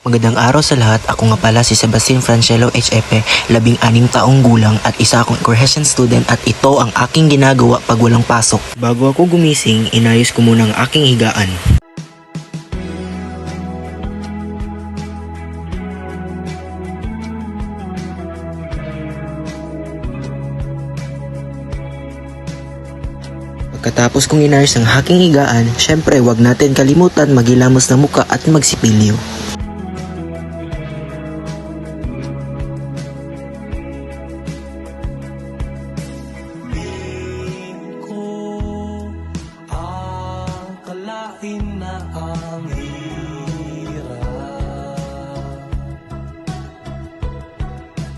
Magandang araw sa lahat. Ako nga pala si Sebastian Francelo H.F., 16 taong gulang at isa akong correction student at ito ang aking ginagawa pag walang pasok. Bago ako gumising, inayos ko muna ang aking higaan. Pagkatapos kong inayos ang aking higaan, syempre wag natin kalimutan maghilamos ng muka at magsipilyo. Na ang hirap.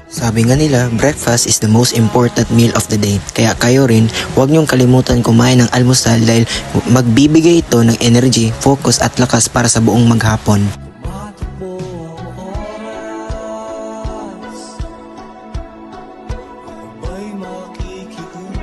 Sabi nga nila, breakfast is the most important meal of the day. Kaya kayo rin, huwag niyong kalimutan kumain ng almusal dahil magbibigay ito ng energy, focus at lakas para sa buong maghapon. Tumatakbo ang oras, aba'y makikiusap.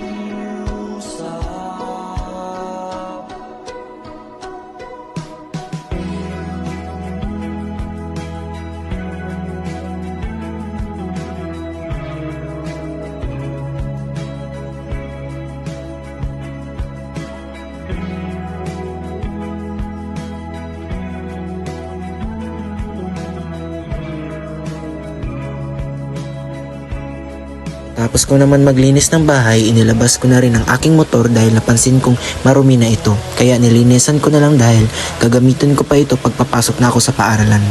Tapos ko naman maglinis ng bahay, inilabas ko na rin ang aking motor dahil napansin kong marumi na ito. Kaya nilinisan ko na lang dahil gagamitin ko pa ito pagpapasok na ako sa paaralan.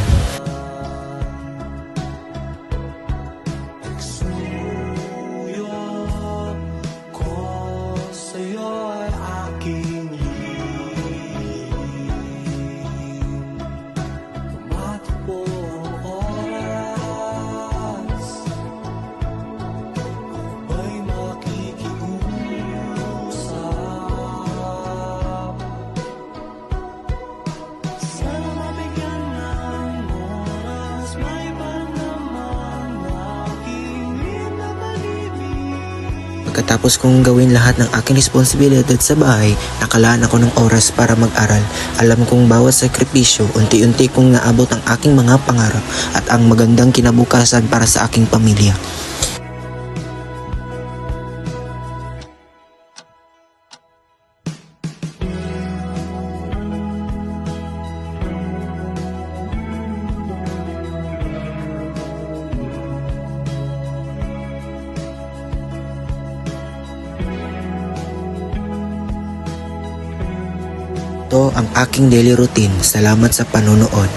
Suyo ko sa'yo ay aking hiling. Tumatakbo ang oras, aba'y makikiusap. Sana mabigyan ng oras, may naman aking minapalibig. Pagkatapos kong gawin lahat ng aking responsibilidad sa bahay, nakalaan ako ng oras para mag-aral. Alam kong bawat sakripisyo, unti-unti kong naabot ang aking mga pangarap at ang magandang kinabukasan para sa aking pamilya. Ito ang aking daily routine. Salamat sa panonood.